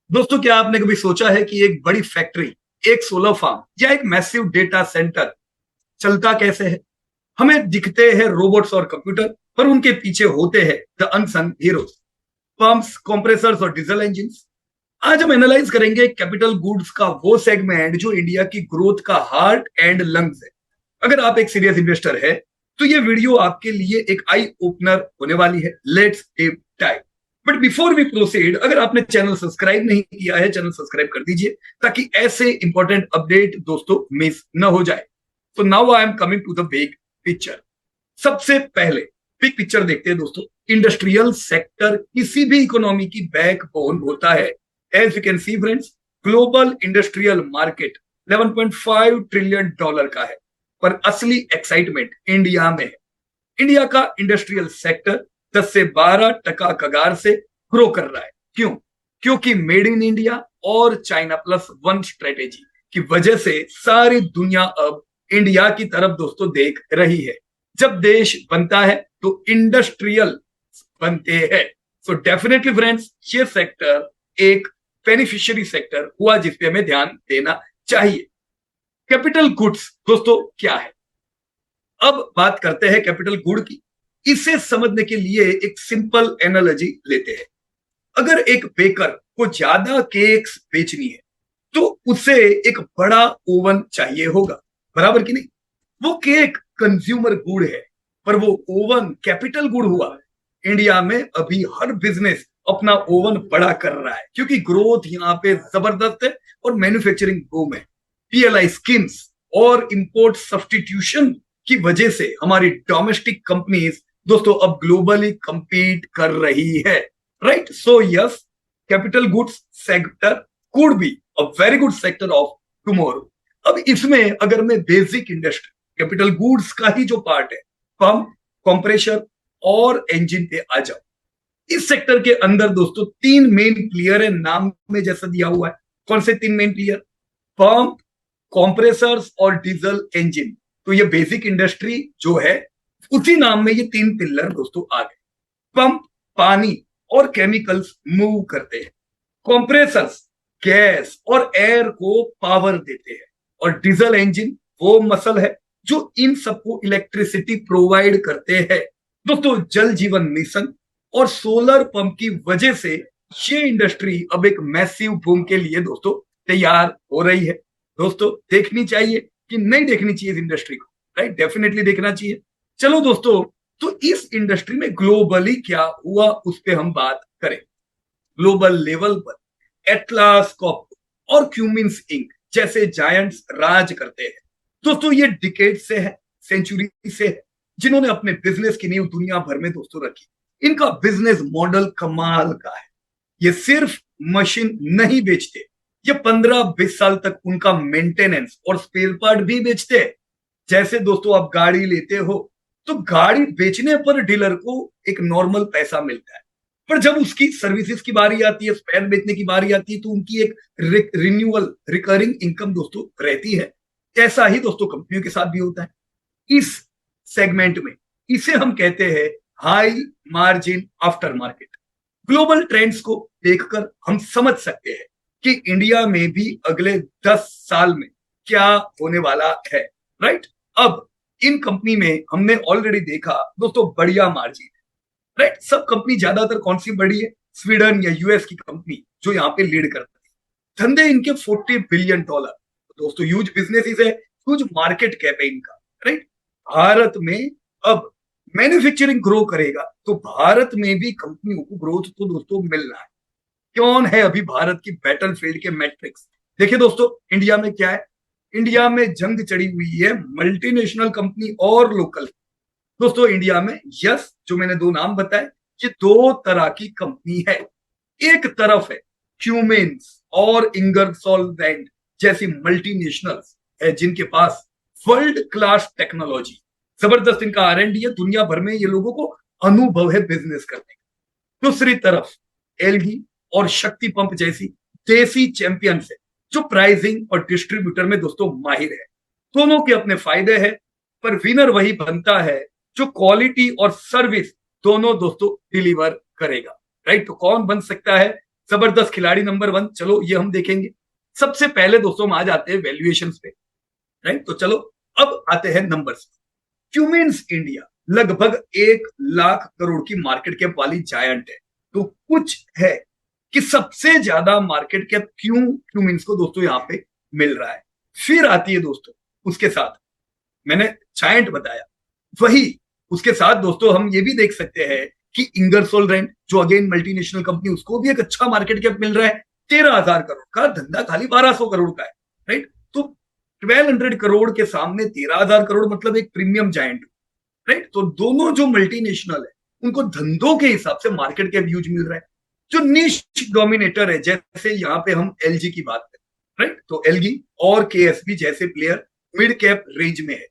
दोस्तों, क्या आपने कभी सोचा है कि एक बड़ी फैक्ट्री, एक सोलर फार्म या एक मैसिव डेटा सेंटर चलता कैसे है? हमें दिखते हैं रोबोट्स और कंप्यूटर, पर उनके पीछे होते हैं the unsung heroes, pumps, compressors और डीजल इंजन। आज हम एनालाइज करेंगे कैपिटल गुड्स का वो सेगमेंट जो इंडिया की ग्रोथ का हार्ट एंड लंग्स है। अगर आप एक सीरियस इन्वेस्टर है तो ये वीडियो आपके लिए एक आई ओपनर होने वाली है। Let's deep dive. But before we proceed, अगर आपने चैनल सब्सक्राइब नहीं किया है, चैनल सब्सक्राइब कर दीजिए ताकि ऐसे इंपॉर्टेंट अपडेट दोस्तों मिस न हो जाए। तो now I am coming to the big picture. सबसे पहले बिग पिक्चर देखते हैं दोस्तों। इंडस्ट्रियल सेक्टर किसी भी इकोनॉमी की बैकबोन होता है। As you can see friends, global industrial market 11.5 trillion dollar का है, पर असली एक्साइटमेंट इंडिया में है। इंडिया का इंडस्ट्रियल सेक्टर 10 से 12% कगार से ग्रो कर रहा है। क्यों? क्योंकि मेड इन इंडिया और चाइना प्लस वन स्ट्रेटेजी की वजह से सारी दुनिया अब इंडिया की तरफ दोस्तों देख रही है। जब देश बनता है तो इंडस्ट्रियल बनते हैं। सो डेफिनेटली फ्रेंड्स, ये सेक्टर एक बेनिफिशियरी सेक्टर हुआ जिस पे हमें ध्यान देना चाहिए। कैपिटल गुड्स दोस्तों क्या है? अब बात करते हैं कैपिटल गुड की। इसे समझने के लिए एक सिंपल एनालॉजी लेते हैं। अगर एक बेकर को ज्यादा केक्स बेचनी है तो उसे एक बड़ा ओवन चाहिए होगा, बराबर कि नहीं? वो केक कंज्यूमर गुड है, पर वो ओवन कैपिटल गुड हुआ है। इंडिया में अभी हर बिजनेस अपना ओवन बड़ा कर रहा है क्योंकि ग्रोथ यहाँ पे जबरदस्त है और मैन्युफैक्चरिंग बूम है। पीएलआई स्कीम्स और इंपोर्ट सब्सटीट्यूशन की वजह से हमारी डोमेस्टिक कंपनीज दोस्तों अब ग्लोबली compete कर रही है। Right? So yes, capital goods sector could be a very good sector of tomorrow. अब इसमें अगर मैं बेसिक इंडस्ट्री कैपिटल गुड्स का ही जो पार्ट है, पंप, कंप्रेशर और इंजन पे आ जाओ। इस सेक्टर के अंदर दोस्तों तीन मेन प्लेयर है, नाम में जैसा दिया हुआ है। कौन से तीन मेन प्लेयर? पंप, कंप्रेसर्स और डीजल इंजन। तो ये बेसिक इंडस्ट्री जो है उसी नाम में ये तीन पिलर दोस्तों आ गए। पंप पानी और केमिकल्स मूव करते हैं, कंप्रेसर्स गैस और एयर को पावर देते हैं, और डीजल इंजन वो मसल है जो इन सबको इलेक्ट्रिसिटी प्रोवाइड करते हैं। दोस्तों, जल जीवन मिशन और सोलर पंप की वजह से ये इंडस्ट्री अब एक मैसिव बूम के लिए दोस्तों तैयार हो रही है। दोस्तों, देखनी चाहिए कि नहीं देखनी चाहिए इस इंडस्ट्री को? राइट, डेफिनेटली देखना चाहिए। चलो दोस्तों, तो इस इंडस्ट्री में ग्लोबली क्या हुआ उस पर हम बात करें। ग्लोबल लेवल पर एटलास कॉर्प और क्यूमिंस इंक जैसे जायंट्स राज करते हैं। दोस्तों, ये डिकेड से है, सेंचुरी से है, जिन्होंने अपने बिजनेस की नींव दुनिया भर में दोस्तों रखी। इनका बिजनेस मॉडल कमाल का है। ये सिर्फ मशीन नहीं बेचते, ये 15-20 साल तक उनका मेंटेनेंस और स्पेयर पार्ट भी बेचते हैं। जैसे दोस्तों आप गाड़ी लेते हो तो गाड़ी बेचने पर डीलर को एक नॉर्मल पैसा मिलता है, पर जब उसकी सर्विसेज की बारी आती है, स्पेयर बेचने की बारी आती है, तो उनकी एक रिन्यूअल रिकरिंग इनकम दोस्तों रहती है। ऐसा ही दोस्तों कंपनियों के साथ भी होता है इस सेगमेंट में। इसे हम कहते हैं high margin after market. Global trends को देखकर हम समझ सकते हैं कि इंडिया में भी अगले 10 साल में क्या होने वाला है। राइट? अब इन कंपनी में हमने ऑलरेडी देखा दोस्तों बढ़िया मार्जिन है। राइट? सब कंपनी ज्यादातर कौन सी बड़ी है? स्वीडन या यूएस की कंपनी जो यहाँ पे लीड करती है। धंधे इनके $40 बिलियन। दोस्तों ह्यूज बिजनेस है, ह्यूज मार्केट कैप है इनका। राइट? भारत में अब मैन्युफैक्चरिंग ग्रो करेगा तो भारत में भी कंपनियों को ग्रोथ तो दोस्तों मिलना है। कौन है अभी भारत की बैटलफील्ड के मैट्रिक्स? देखिए दोस्तों, इंडिया में क्या है? इंडिया में जंग चढ़ी हुई है मल्टीनेशनल कंपनी और लोकल। दोस्तों इंडिया में यस, जो मैंने दो नाम बताए, ये दो तरह की कंपनी है। एक तरफ है क्यूमेन्स और इंगरसोल जैसी मल्टीनेशनल्स है जिनके पास वर्ल्ड क्लास टेक्नोलॉजी, जबरदस्त इनका R&D है, दुनिया भर में ये लोगों को अनुभव है बिजनेस करने का। दूसरी तरफ एलगी और शक्ति पंप जैसी देसी चैंपियंस है जो प्राइसिंग और डिस्ट्रीब्यूटर में दोस्तों माहिर है। दोनों के अपने फायदे हैं, पर विनर वही बनता है जो क्वालिटी और सर्विस दोनों दोस्तों डिलीवर करेगा। राइट? तो कौन बन सकता है जबरदस्त खिलाड़ी नंबर 1, चलो ये हम देखेंगे। सबसे पहले दोस्तों हम आ जाते हैं वैल्यूएशन पे, राइट। तो चलो अब आते हैं नंबर्स। क्यूमिंस इंडिया लगभग 1 लाख करोड़ की मार्केट कैप वाली जायंट है। तो कुछ है कि सबसे ज्यादा मार्केट कैप क्यों क्यूमिंस को दोस्तों यहां पे मिल रहा है। फिर आती है दोस्तों उसके साथ, मैंने जायंट बताया, वही उसके साथ दोस्तों हम ये भी देख सकते हैं कि इंगरसोल रेंट जो अगेन मल्टीनेशनल कंपनी, उसको भी एक अच्छा मार्केट कैप मिल रहा है। 13,000 करोड़ का धंधा खाली 1200 करोड़ का है, राइट। तो 1200 करोड़ के सामने 13,000 करोड़ मतलब एक प्रीमियम जायंट, राइट। तो दोनों जो मल्टीनेशनल है उनको धंधों के हिसाब से मार्केट कैप यूज मिल रहा है। जो निश डोमिनेटर है, जैसे यहाँ पे हम एलजी की बात करें, राइट, तो एलजी और केएसबी जैसे प्लेयर मिड कैप रेंज में है।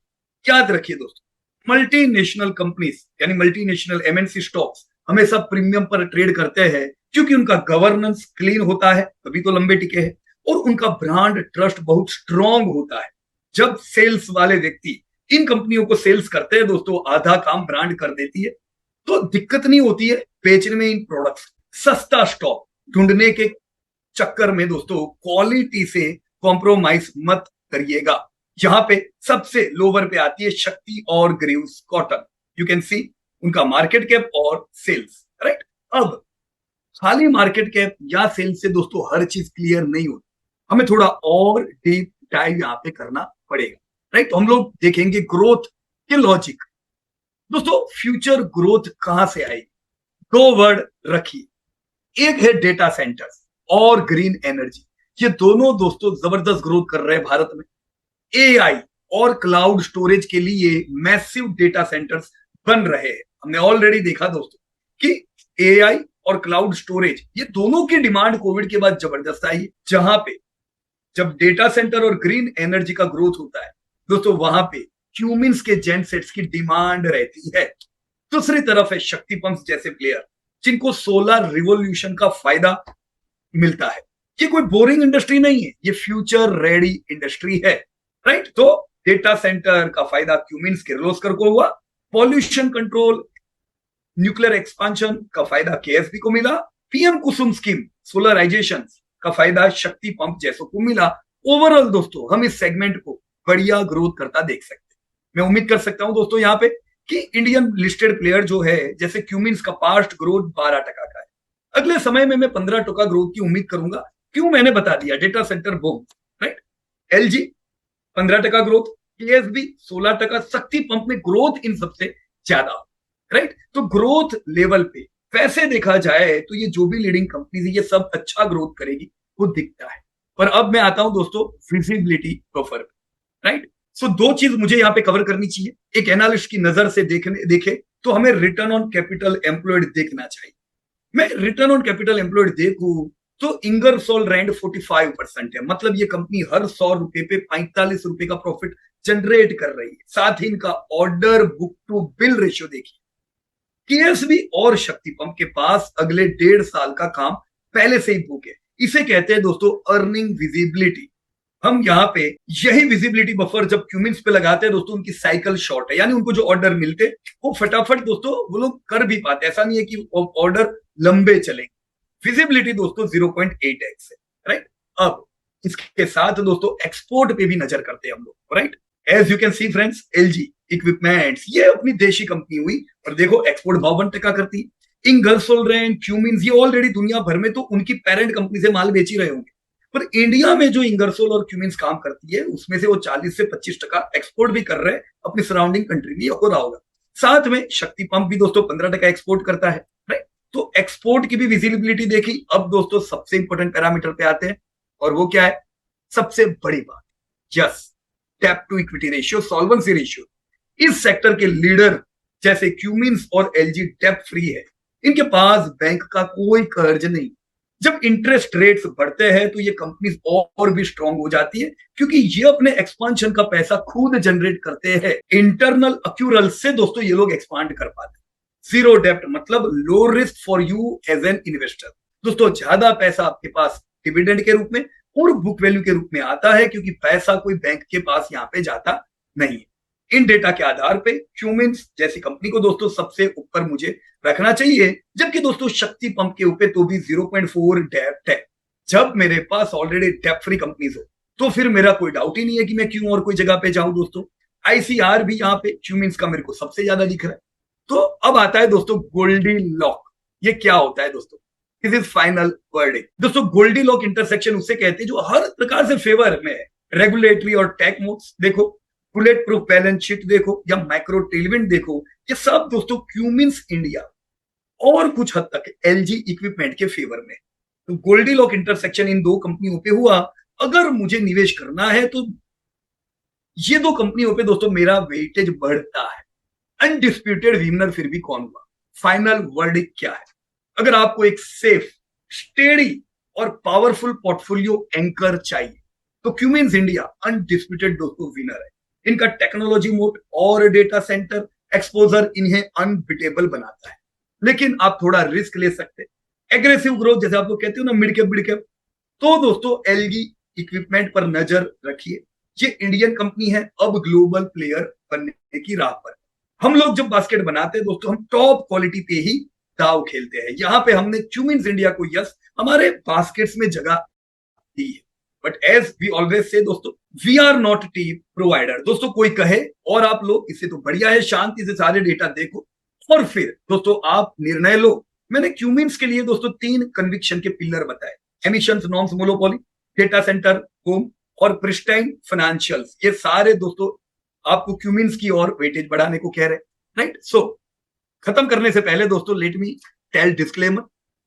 याद रखिए दोस्तों, मल्टीनेशनल कंपनीज यानी मल्टीनेशनल एमएनसी स्टॉक्स हमेशा प्रीमियम पर ट्रेड करते हैं क्योंकि उनका गवर्नेंस क्लीन होता है, तभी तो लंबे टिके हैं, और उनका ब्रांड ट्रस्ट बहुत स्ट्रांग होता है। जब सेल्स वाले व्यक्ति इन कंपनियों को सेल्स करते हैं दोस्तों, आधा काम ब्रांड कर देती है, तो दिक्कत नहीं होती है बेचने में इन प्रोडक्ट्स। सस्ता स्टॉक ढूंढने के चक्कर में दोस्तों क्वालिटी से कॉम्प्रोमाइज मत करिएगा। यहां पे सबसे लोअर पे आती है शक्ति और ग्रीव्स कॉटन। यू कैन सी उनका मार्केट कैप और सेल्स, राइट। अब खाली मार्केट कैप या सेल्स से दोस्तों हर चीज क्लियर नहीं होती, हमें थोड़ा और डीप डाइव यहां पे करना पड़ेगा, राइट। तो हम लोग देखेंगे ग्रोथ के लॉजिक। दोस्तों फ्यूचर ग्रोथ कहां से आएगी? 2 वर्ड रखिए, एक है डेटा सेंटर्स और ग्रीन एनर्जी। ये दोनों दोस्तों जबरदस्त ग्रोथ कर रहे हैं भारत में। एआई और क्लाउड स्टोरेज के लिए मैसिव डेटा सेंटर्स बन रहे हैं। हमने ऑलरेडी देखा दोस्तों कि एआई और क्लाउड स्टोरेज ये दोनों की डिमांड कोविड के बाद जबरदस्त आई, जहां पे जब डेटा सेंटर और ग्रीन एनर्जी का ग्रोथ होता है दोस्तों, वहां पे क्यूमिंस के जेन सेट्स की डिमांड रहती है। दूसरी तरफ है शक्ति पंप्स जैसे प्लेयर जिनको सोलर रिवोल्यूशन का फायदा मिलता है। ये कोई बोरिंग इंडस्ट्री नहीं है, ये फ्यूचर रेडी इंडस्ट्री है, राइट। तो डेटा सेंटर का फायदा क्यूमिंस किर्लोस्कर को हुआ, पॉल्यूशन कंट्रोल न्यूक्लियर एक्सपांशन का फायदा केएसबी को मिला, पीएम कुसुम स्कीम सोलराइजेशन का फायदा शक्ति पंप जैसों को मिला। ओवरऑल दोस्तों हम इस सेगमेंट को बढ़िया ग्रोथ करता देख सकते हैं। मैं उम्मीद कर सकता हूं दोस्तों यहाँ पे कि इंडियन लिस्टेड प्लेयर जो है जैसे क्यूमिंस का पास्ट ग्रोथ 12% का है, अगले समय में मैं 15% ग्रोथ की उम्मीद करूंगा। क्यों? मैंने बता दिया, data centre boom, right. LG 15% growth, KSB 16%, शक्ति पंप में ग्रोथ इन सबसे ज्यादा, राइट। तो ग्रोथ लेवल पे वैसे देखा जाए तो ये जो भी लीडिंग कंपनीज है ये सब अच्छा ग्रोथ करेगी, वो दिखता है। पर अब मैं आता हूं दोस्तों विजिबिलिटी बफर पे, राइट। सो 2 चीज मुझे यहाँ पे कवर करनी चाहिए। एक एनालिस्ट की नजर से देखे तो हमें रिटर्न ऑन कैपिटल एम्प्लॉयड देखना चाहिए। मैं रिटर्न ऑन कैपिटल एम्प्लॉयड देखूं तो इंगरसोल रैंड 45% है, मतलब ये कंपनी हर 100 रुपए पे 45 रुपए का प्रॉफिट जनरेट कर रही है। साथ ही इनका order book to bill ratio देखिए। केएसबी और शक्ति पंप के पास अगले 1.5 साल का काम पहले से ही बुक है। इसे कहते हैं दोस्तों अर्निंग विजिबिलिटी। हम यहाँ पे यही विजिबिलिटी बफर जब क्यूमिंस पे लगाते हैं दोस्तों, उनकी साइकिल शॉर्ट है, यानी उनको जो ऑर्डर मिलते वो फटाफट दोस्तों वो लोग कर भी पाते। ऐसा नहीं है कि ऑर्डर लंबे चलेंगे। विजिबिलिटी दोस्तों 0.8x है, राइट। अब इसके साथ दोस्तों एक्सपोर्ट पे भी नजर करते हैं हम लोग, right. As you can see friends, LG equipments ये अपनी देशी कंपनी हुई और देखो एक्सपोर्ट 52% करती है। इंगरसोल रैंड, क्यूमिंस ये ऑलरेडी दुनिया भर में तो उनकी पेरेंट कंपनी से माल बेच ही रहे होंगे, पर इंडिया में जो इंगरसोल और क्यूमिंस काम करती है उसमें से वो 40 से 25% एक्सपोर्ट भी कर रहे हैं अपनी सराउंडिंग कंट्री में, हो रहा होगा। साथ में शक्ति पंप भी दोस्तों 15% एक्सपोर्ट करता है, राइट। तो एक्सपोर्ट की भी विजिबिलिटी देखी। अब दोस्तों सबसे इंपॉर्टेंट पैरामीटर पे आते हैं और वो क्या है? सबसे बड़ी बात, यस, डेब्ट to equity ratio, solvency ratio. इस सेक्टर के लीडर जैसे क्यूमिंस और एलजी डेब्ट फ्री है, इनके पास बैंक का कोई कर्ज नहीं। जब इंटरेस्ट रेट्स बढ़ते हैं तो ये कंपनीज और भी स्ट्रांग हो जाती है क्योंकि ये अपने एक्सपांशन का पैसा खुद जनरेट करते हैं। इंटरनल अक्यूरल से दोस्तों ये लोग एक्सपांड कर पाते हैं। जीरो डेब्ट मतलब low risk for you as an investor. दोस्तों ज्यादा पैसा आपके पास डिविडेंड के रूप में और बुक वैल्यू के रूप में आता है क्योंकि पैसा कोई बैंक के पास यहाँ पे जाता नहीं है। इन डेटा के आधार पे क्यूमिंस जैसी कंपनी को दोस्तों सबसे ऊपर मुझे रखना चाहिए, जबकि दोस्तों शक्ति पंप के ऊपर तो भी 0.4 डेप्थ है। जब मेरे पास ऑलरेडी डेप्थ फ्री कंपनीज हो तो फिर मेरा कोई डाउट ही नहीं है कि मैं क्यों और कोई जगह पे जाऊं दोस्तों। आईसीआर भी यहाँ पे क्यूमिंस का मेरे को सबसे ज्यादा दिख रहा है। तो अब आता है दोस्तों गोल्डी लॉक। ये क्या होता है दोस्तों? This is final verdict. दोस्तों गोल्डी लॉक इंटरसेक्शन उसे कहते हैं जो हर प्रकार से फेवर में है। रेगुलेटरी और टेक मोड्स देखो, बुलेट प्रूफ बैलेंस शीट देखो, या माइक्रो टेलविंड देखो, ये सब दोस्तों क्यूमिंस इंडिया और कुछ हद तक एलजी इक्विपमेंट के फेवर में। तो गोल्डी लॉक इंटरसेक्शन इन दो कंपनियों पे हुआ। अगर मुझे निवेश करना है तो ये दो कंपनियों पे दोस्तों मेरा वेटेज बढ़ता है। अनडिस्प्यूटेड विनर फिर भी कौन हुआ? फाइनल वर्डिक्ट क्या है? अगर आपको एक सेफ, स्टेडी और पावरफुल पोर्टफोलियो एंकर चाहिए तो क्यूमिंस इंडिया अनडिस्प्यूटेड दोस्तों विनर है। इनका टेक्नोलॉजी मोड और डेटा सेंटर एक्सपोजर इन्हें अनबिटेबल बनाता है। लेकिन आप थोड़ा रिस्क ले सकते हैं, एग्रेसिव ग्रोथ जैसे आप लोग कहते हो ना, मिड कैप बिड कैप, तो दोस्तों एलजी इक्विपमेंट पर नजर रखिए। ये इंडियन कंपनी है, अब ग्लोबल प्लेयर बनने की राह पर। हम लोग जब बास्केट बनाते हैं दोस्तों हम टॉप क्वालिटी पे ही दाव खेलते हैं। यहां पे हमने क्यूमिंस इंडिया को यस हमारे बास्केट्स में जगह दी है। But as we always say दोस्तों, we are not team provider. दोस्तों कोई कहे और आप लोग इससे तो बढ़िया है, शांति से सारे डेटा देखो और फिर दोस्तों आप निर्णय लो। मैंने क्यूमिंस के लिए दोस्तों 3 कन्विक्शन के पिलर बताए, emissions norms monopoly, data centre home और प्रिस्टाइन फाइनेंशियल्स। ये सारे दोस्तों आपको क्यूमिंस की और वेटेज बढ़ाने को कह रहे हैं, राइट। सो खत्म करने से पहले दोस्तों let me tell disclaimer,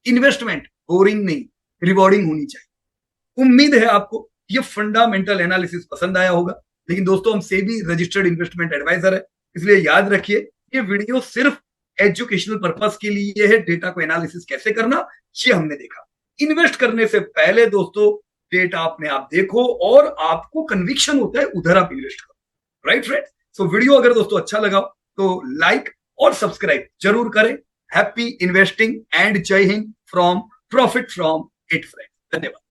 investment boring नहीं, रिवॉर्डिंग होनी चाहिए। उम्मीद है आपको ये फंडामेंटल एनालिसिस पसंद आया होगा। लेकिन दोस्तों हम सेबी रजिस्टर्ड इन्वेस्टमेंट एडवाइजर है, इसलिए याद रखिए ये वीडियो सिर्फ एजुकेशनल पर्पस के लिए है। डेटा को एनालिसिस कैसे करना ये हमने देखा। इन्वेस्ट करने से पहले दोस्तों डेटा अपने आप देखो और आपको कन्विक्शन होता है उधर आप इन्वेस्ट करो, राइट फ्रेंड। सो वीडियो अगर दोस्तों अच्छा लगा तो लाइक और सब्सक्राइब जरूर करें। हैप्पी इन्वेस्टिंग एंड जय Hind from profit from it friend. धन्यवाद।